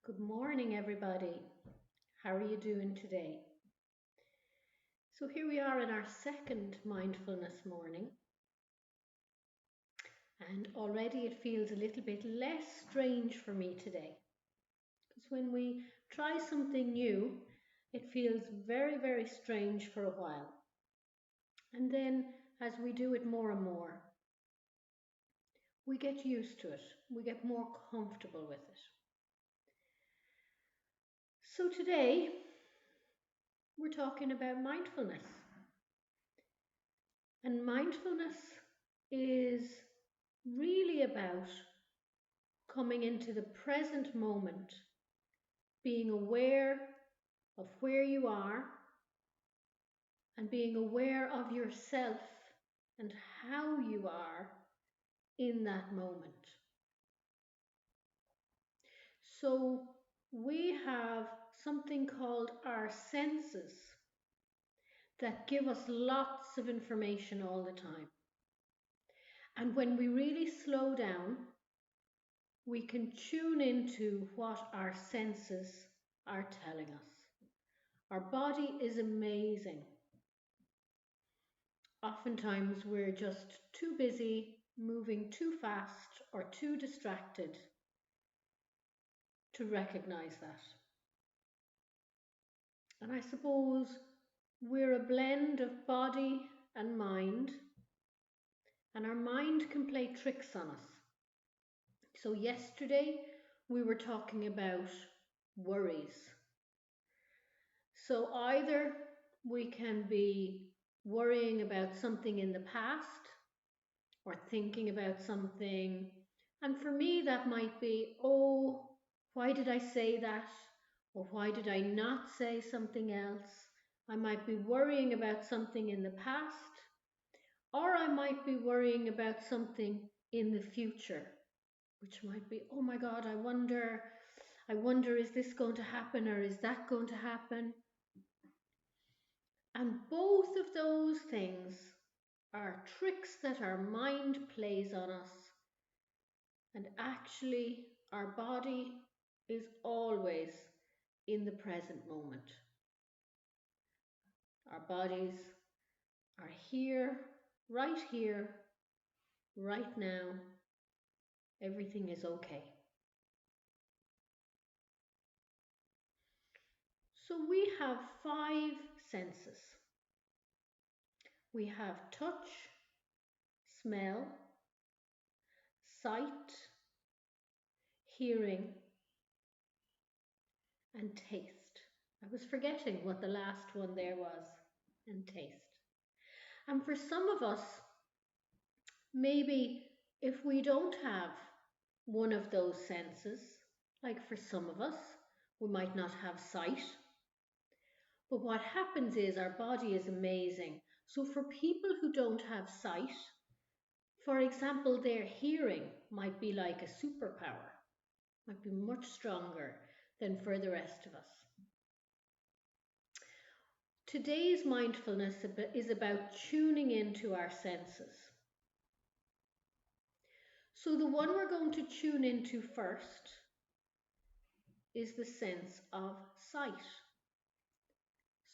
Good morning, everybody. How are you doing today? So, here we are in our second mindfulness morning, and already it feels a little bit less strange for me today. Because when we try something new, it feels very, very strange for a while. And then, as we do it more and more, we get used to it, we get more comfortable with it. So, today we're talking about mindfulness. And mindfulness is really about coming into the present moment, being aware of where you are and being aware of yourself and how you are in that moment. So we have something called our senses that give us lots of information all the time. And when we really slow down, we can tune into what our senses are telling us. Our body is amazing. Oftentimes we're just too busy, moving too fast, or too distracted to recognize that. And I suppose we're a blend of body and mind, and our mind can play tricks on us. So yesterday we were talking about worries. So either we can be worrying about something in the past or thinking about something. And for me, that might be, oh, why did I say that? Or why did I not say something else? I might be worrying about something in the past, or I might be worrying about something in the future, which might be, oh my God, I wonder, is this going to happen or is that going to happen? And both of those things are tricks that our mind plays on us. And actually, our body is always in the present moment. Our bodies are here, right now. Everything is okay. So we have 5 senses. We have touch, smell, sight, hearing, and taste. I was forgetting what the last one there was, and taste. And for some of us, maybe if we don't have one of those senses, like for some of us, we might not have sight. But what happens is our body is amazing. So for people who don't have sight, for example, their hearing might be like a superpower, might be much stronger than for the rest of us. Today's mindfulness is about tuning into our senses. So the one we're going to tune into first is the sense of sight.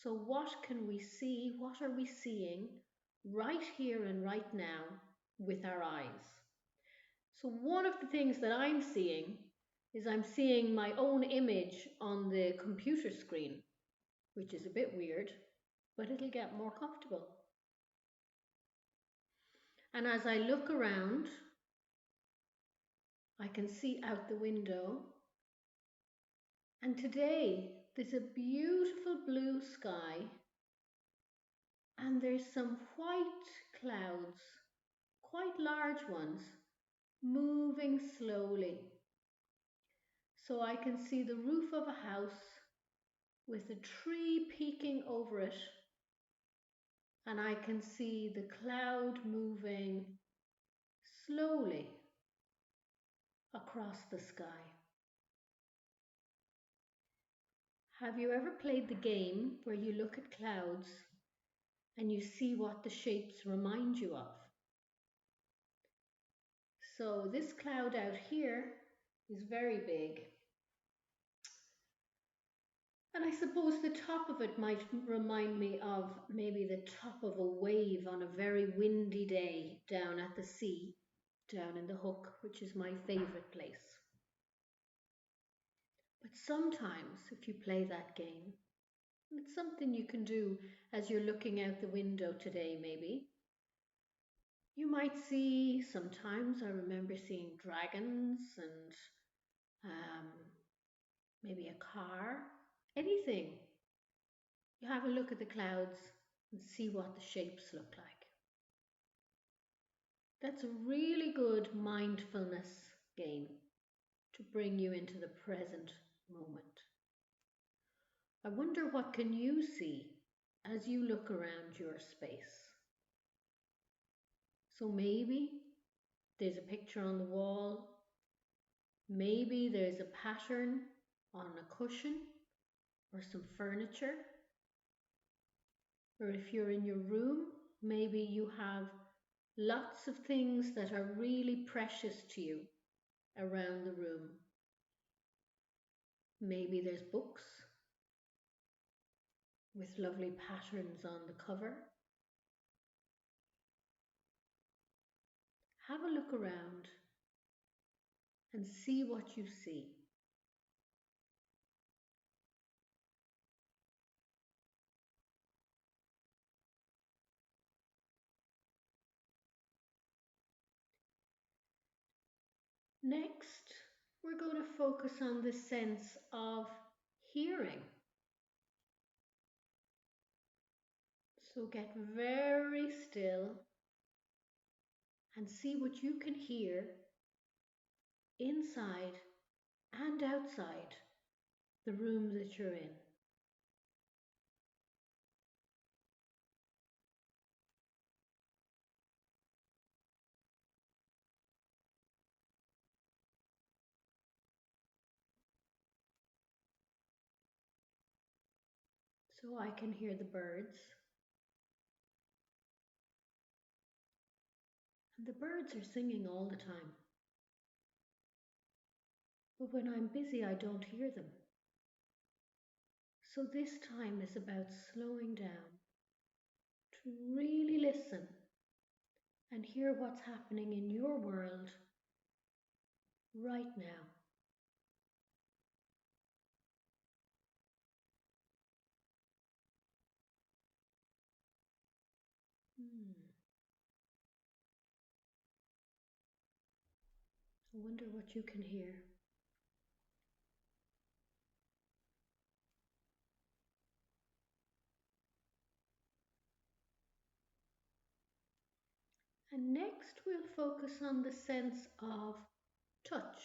So what can we see? What are we seeing right here and right now with our eyes? So one of the things that I'm seeing is I'm seeing my own image on the computer screen, which is a bit weird, but it'll get more comfortable. And as I look around, I can see out the window. And today there's a beautiful blue sky and there's some white clouds, quite large ones, moving slowly. So I can see the roof of a house with a tree peeking over it, and I can see the cloud moving slowly across the sky. Have you ever played the game where you look at clouds and you see what the shapes remind you of? So this cloud out here is very big, And I suppose the top of it might remind me of maybe the top of a wave on a very windy day down at the sea, down in the Hook, which is my favourite place. But sometimes, if you play that game, it's something you can do as you're looking out the window today, maybe. You might see, sometimes I remember seeing dragons and um, maybe a car, anything. You have a look at the clouds and see what the shapes look like. That's a really good mindfulness game to bring you into the present moment. I wonder what can you see as you look around your space. So maybe there's a picture on the wall, maybe there's a pattern on a cushion or some furniture, or if you're in your room, maybe you have lots of things that are really precious to you around the room. Maybe there's books with lovely patterns on the cover. Have a look around and see what you see. Next, we're going to focus on the sense of hearing. So get very still and see what you can hear inside and outside the room that you're in. So I can hear the birds. And the birds are singing all the time. But when I'm busy, I don't hear them. So this time is about slowing down to really listen and hear what's happening in your world right now. I wonder what you can hear. And next we'll focus on the sense of touch.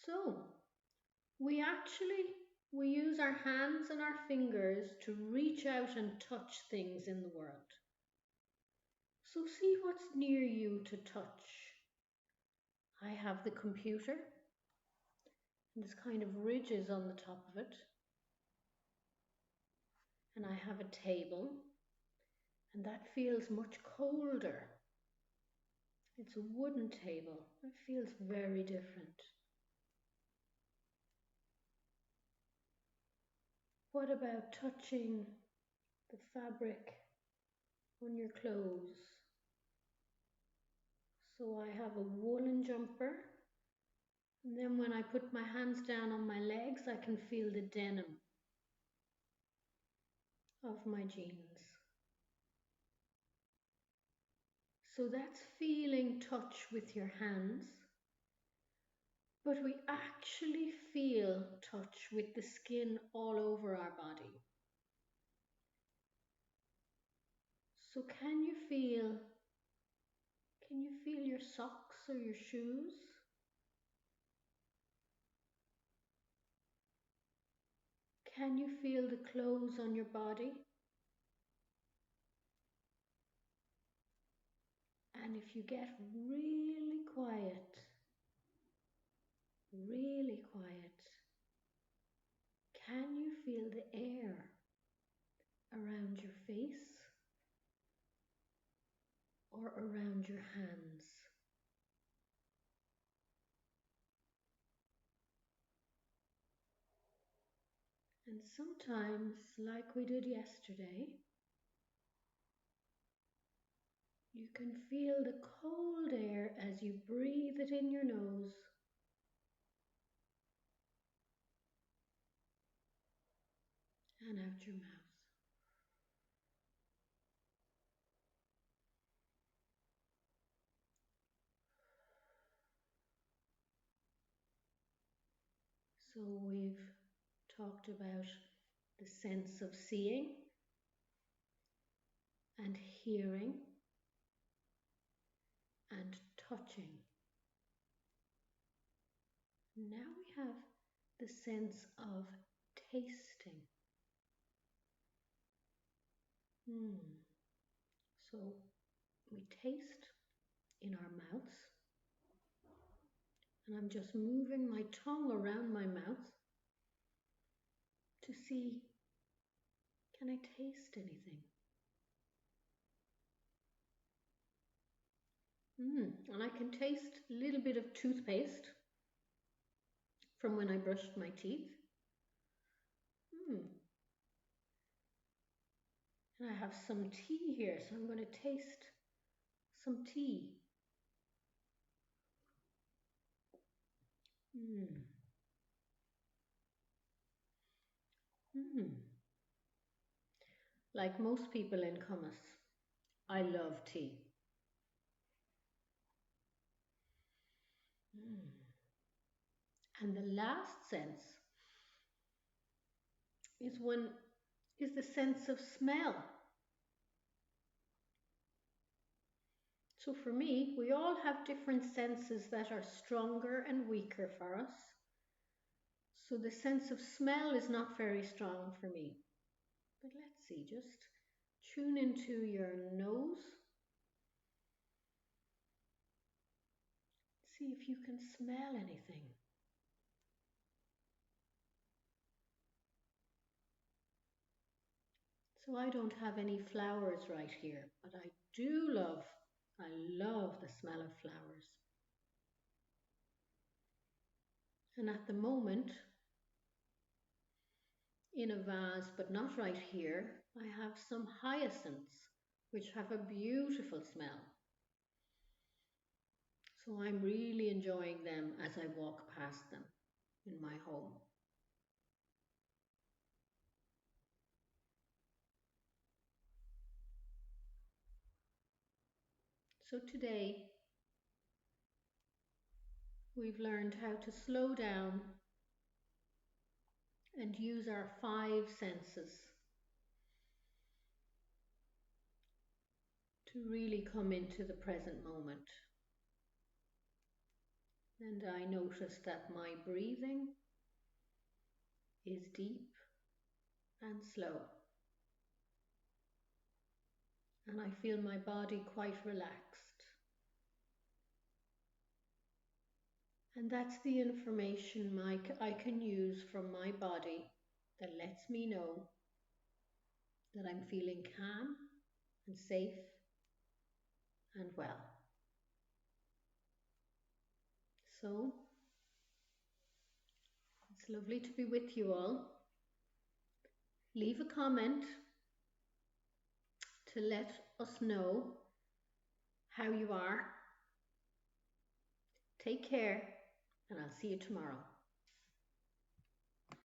So we use our hands and our fingers to reach out and touch things in the world. So see what's near you to touch. I have the computer, and there's kind of ridges on the top of it. And I have a table, and that feels much colder. It's a wooden table. It feels very different. What about touching the fabric on your clothes? So I have a woolen jumper, and then when I put my hands down on my legs, I can feel the denim of my jeans. So that's feeling touch with your hands, but we actually feel touch with the skin all over our body. So can you feel your socks or your shoes? Can you feel the clothes on your body? And if you get really quiet, can you feel the air around your face or around your hands? And sometimes, like we did yesterday, you can feel the cold air as you breathe it in your nose and out your mouth. So we've talked about the sense of seeing and hearing and touching. Now we have the sense of tasting. So we taste in our mouths, and I'm just moving my tongue around my mouth to see, can I taste anything? And I can taste a little bit of toothpaste from when I brushed my teeth. And I have some tea here, so I'm going to taste some tea. Mm. Mm. Like most people in Cumas, I love tea. Mm. And the last sense is the sense of smell. So for me, we all have different senses that are stronger and weaker for us. So the sense of smell is not very strong for me. But let's see, just tune into your nose. See if you can smell anything. So I don't have any flowers right here, but I love the smell of flowers. And at the moment, in a vase, but not right here, I have some hyacinths, which have a beautiful smell. So I'm really enjoying them as I walk past them in my home. So today, we've learned how to slow down and use our 5 senses to really come into the present moment. And I notice that my breathing is deep and slow. And I feel my body quite relaxed. And that's the information I can use from my body that lets me know that I'm feeling calm and safe and well. So, it's lovely to be with you all. Leave a comment to let us know how you are. Take care, and I'll see you tomorrow.